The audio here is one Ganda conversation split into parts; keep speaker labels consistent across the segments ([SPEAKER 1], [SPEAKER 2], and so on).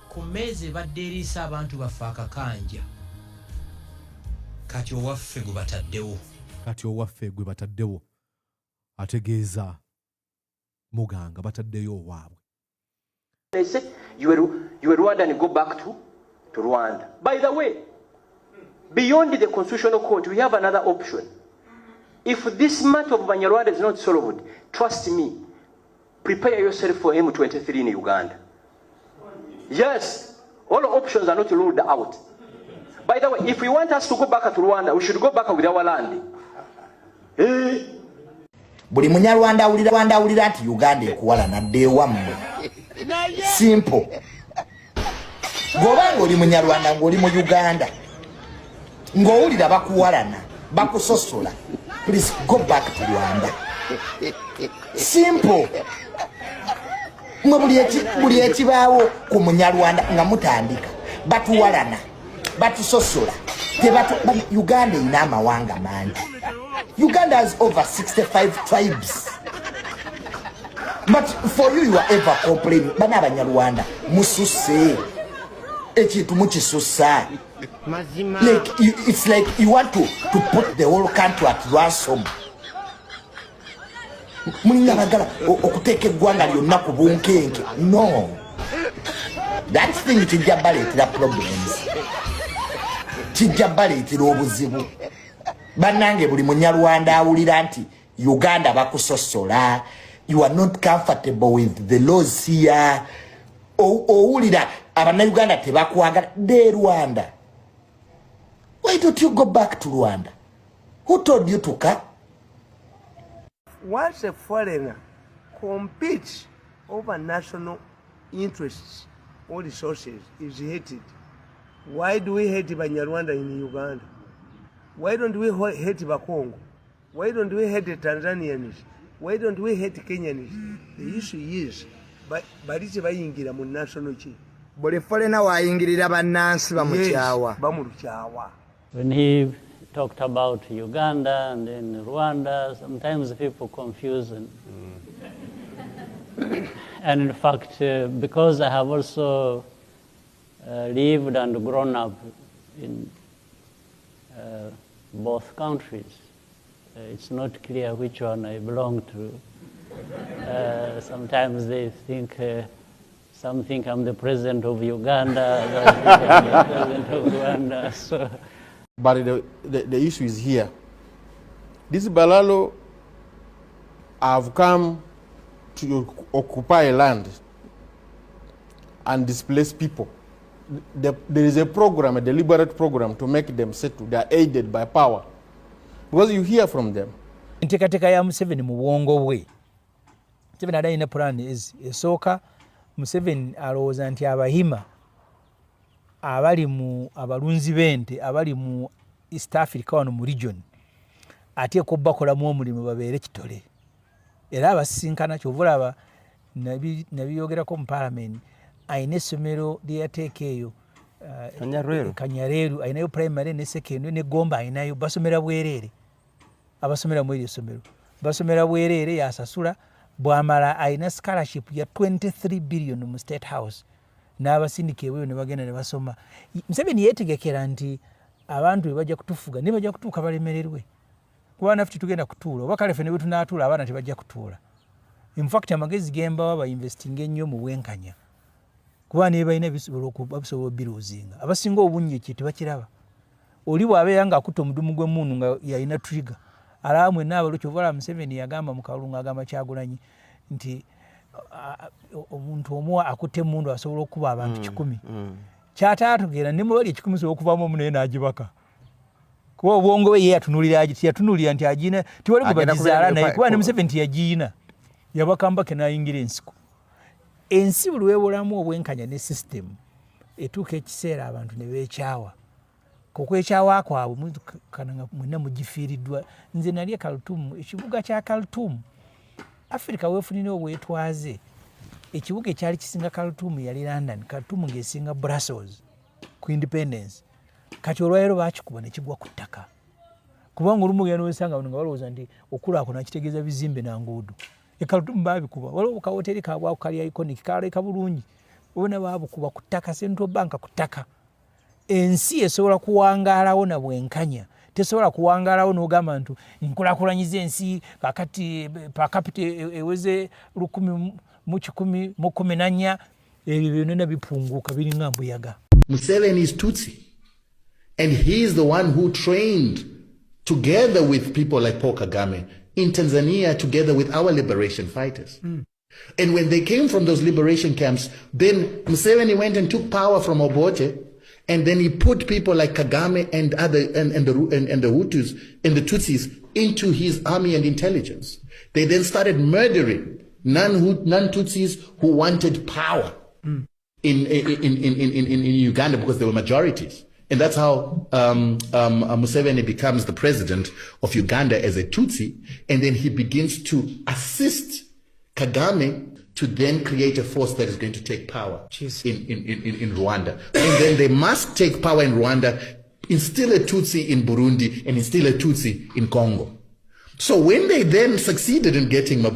[SPEAKER 1] ku meeza badde erisa abantu baffe akakanja kati owaffe gwe bataddewo ategeeza Muganga bataddeyo owaabwe.
[SPEAKER 2] They say you are Rwanda and go back to Rwanda. By the way, beyond the constitutional court, we have another option. If this matter of Banyarwanda is not solved, trust me, prepare yourself for M23 in Uganda. Yes, all options are not ruled out. By the way, if we want us to go back to Rwanda, we should go back with our land.
[SPEAKER 3] Buli munyarwanda awulira nti Uganda ekuwala nadde wammwe. Simple. Gobanga oli munyarwanda ng'oli mu Uganda ng'owulira bakuwalana bakusosola, please go back to Rwanda. Simple. Mwe buli ekibaawo ku munyarwanda nga mutandika batuwalana batusosola Uganda ina amawanga mangi. Uganda has over 65 tribes. But for you are ever complaining. Bana Banyarwanda, mususe. Echitu muchisusa. Like, it's like you want to put the whole country at ransom. Muningagala okuteke gwanga lyonna ku bunkenke. No. That thing kijabaletera problems. Kijabaletera obuzibu. Banange buli munyarwanda awulira nti Uganda bakusosola, you are not comfortable with the laws here. Owulira abannayuganda tebakwagala de Rwanda. Why don't you go back to Rwanda? Who told you to come?
[SPEAKER 4] Once a foreigner competes over national interests or resources is hated. Why do we hate Banyarwanda in Uganda? Why don't we hate Bakongo? Why don't we hate the Tanzanians? Why don't we hate Kenyans? The issue is, baliche bayingira mu national chi.
[SPEAKER 5] Buli foreigner wayingirira bannansi bamukyawa.
[SPEAKER 4] Bamulukyawa.
[SPEAKER 6] When he talked about Uganda and then Rwanda, sometimes people confuse. And in fact, because I have also lived and grown up in both countries, it's not clear which one I belong to. Sometimes they think, some think I'm the president of Uganda, others think I'm the president of Rwanda. So.
[SPEAKER 7] But the issue is here. These Balalo have come to occupy land and displace people. There is a program, a deliberate program to make them settle. They are aided by power. Because you hear from them.
[SPEAKER 8] Ntekateka ya Museveni mu bwongo bwe. Museveni adayina plan esooka. Museveni alowooza nti abahima abali mu abalunzi b'ente abali mu East Africa wano mu region ateeka obbakolamu omulimu babeere kitole. Era abasisinkana kyovulaba nabiyogerako mu parliament ayina essomero lye yateeka eyo Kanyareru ayinayo primary ne secondary ne Gomba ayinayo basomera bwereere. Abasomera mu eryo essomero basomera bwereere yasasula bwamala ayina scholarship ya 23 billion mu State House n'abasindika ebweyo ne bagenda ne basoma. Museveni yeetegekera nti abantu bajja kutufuga ne bajja kutuuka balemererwe kuba naffe tugenda kutuula oba kale ffe ne bwe tunaatuula abaana tebajja kutuula. In fact amagezi gembawa ba investing ennyo mu bwenkanya kuba ne balina bisobola biruzinga abasinga obunye kye tebakiraba. Oli bw'abeera ng'akutte omudumu gw'emmundu nga yalina trigger alaamwe n'abalo kyovala Museveni yagamba mu kalungu agamba Kyagulanyi nti omuntu omu akutte emmundu asobola okuba abantu 10. Kyataatugera ne mubali 10 sobola okuvaamu omu naye n'agibaka. Kuba obwongo bwe ye yatunulira agiti yatunuulira nti agina tiwali gwe bagizaala naye kuba ne Museveni tiyagiina yabakambake n'ayingira ensiko. Ensi buli weebulamu obwenkanya ne system etuuka ekiseera abantu ne beekyawa. Kokwekyawa kwabwe kananga mwenna mugifiiriddwa. Nze nali e Khartoum, ekibuga kya Khartoum Africa weefunira obwetwaze. Ekibuga ekyali kisinga Khartoum yali London, Khartoum ng'esinga Brussels ku independence. Kati olwaleero baakikuba ne kigwa ku ttaka. Kubanga olumu genda osanga nga balowooza nti okulaakulana kitegeeza bizimbe na nguudo. Ekalutumu babikuba waliwo ka hoteli kabwa kali iconic kaleka bulungi obona babukuba ku ttaka Central Bank ku ttaka ensi esobola kuwangaalawo na bwenkanya tesobola kuwangaalawo n'ogamba nti nkulakulanyiza ensi kakati per capita eweze 10,014 ebyo byonna bipunguka biringa mbuyaga.
[SPEAKER 3] Museveni is Tutsi, and he is the one who trained together with people like Paul Kagame in Tanzania together with our liberation fighters. And when they came from those liberation camps, then Museveni went and took power from Obote, and then he put people like Kagame and the Hutus and the Tutsis into his army and intelligence. They then started murdering non-Tutsis who wanted power in Uganda because they were majorities. And that's how Museveni becomes the president of Uganda as a Tutsi, and then he begins to assist Kagame to then create a force that is going to take power in Rwanda. And then they must take power in Rwanda, instill a Tutsi in Burundi, and instill a Tutsi in Congo. So when they then succeeded in getting what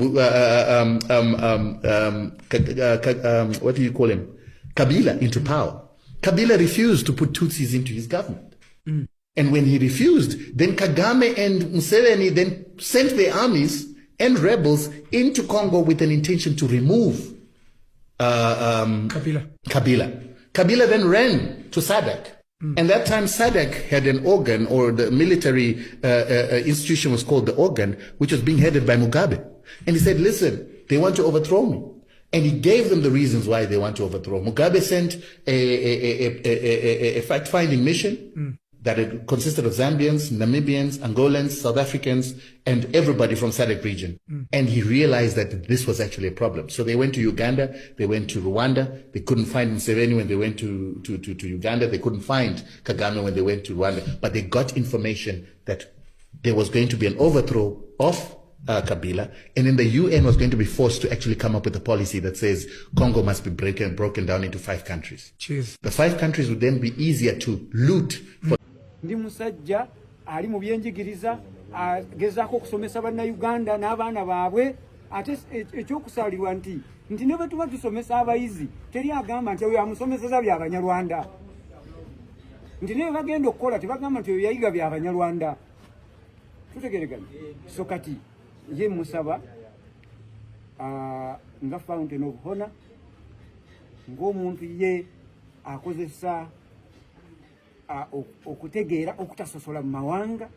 [SPEAKER 3] do you call him? Kabila into power, Kabila refused to put Tutsis into his government. And when he refused, then Kagame and Museveni then sent their armies and rebels into Congo with an intention to remove Kabila. Kabila then ran to SADC. And that time SADC had an organ, or the military institution was called the organ, which was being headed by Mugabe. And he said, listen, they want to overthrow me. And he gave them the reasons why they want to overthrow. Mugabe sent a fact-finding mission that it consisted of Zambians, Namibians, Angolans, South Africans, and everybody from SADC region. And he realized that this was actually a problem. So they went to Uganda, they went to Rwanda, they couldn't find Museveni when they went to Uganda, they couldn't find Kagame when they went to Rwanda, but they got information that there was going to be an overthrow of Kabila, and then the UN was going to be forced to actually come up with a policy that says Congo must be broken down into 5 countries.
[SPEAKER 5] Jeez.
[SPEAKER 3] The 5 countries would then be easier to loot.
[SPEAKER 9] Ndi musajja ali mu byenjigiriza agezaako okusomesa bannayuganda n'abaana baabwe ate ekyokusalirwa nti ne bwe tuba tusomesa abayizi teri agamba nti oyo amusomeseza by'Abanyarwanda, nti ne bagenda okukola tebagamba nti oyo yayiga by'Abanyarwanda. Tutegereganye. So kati ye musaba nga fountain of honor ng'omuntu ye akozesa okutegeera okutasosola mu mawanga,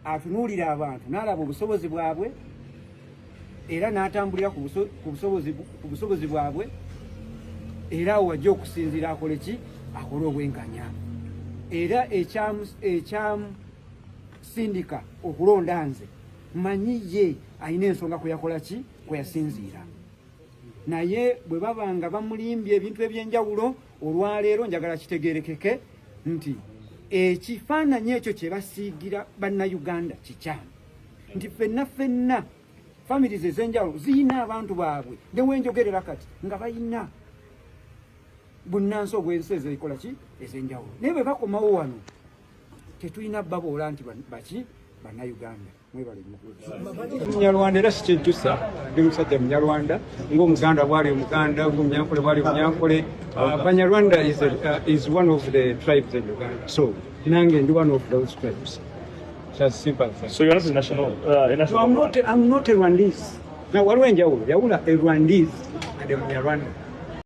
[SPEAKER 9] atunuulira abantu n'alaba obusobozi bwabwe era n'atambulira ku busobozi bwabwe, era awo wajja okusinziira akole ki, akole obwenkanya. Era ekyamusindika okulonda nze manyi ye alina ensonga kweyakola ki, kweyasinziira. Naye bwe babanga bamulimbye ebintu ebyenjawulo, olwaleero njagala kitegeerekeke nti ekifaananyi ekyo kye basiigira bannayuganda kikyamu, nti ffenna families ez'enjawulo ziyina abantu baabwe newenjogerera kati nga bayina bunnansi obw'ensi ezikola ki, ez'enjawulo. Naye bwe bakomawo wano tetulina baboola nti baki, bannayuganda.
[SPEAKER 10] Munyarwanda era sikyejjusa ndi musajja Munyarwanda, ng'Omuganda bwali Omuganda, ng'Omunyankole bwali Omunyankole. Banyarwanda is one of the tribes in Uganda, so nange ndi one of those tribes. Just simple.
[SPEAKER 11] So you're not a national?
[SPEAKER 10] I'm not a Rwandese. Now, waliwo enjawulo, yawula a Rwandese and a Munyarwanda.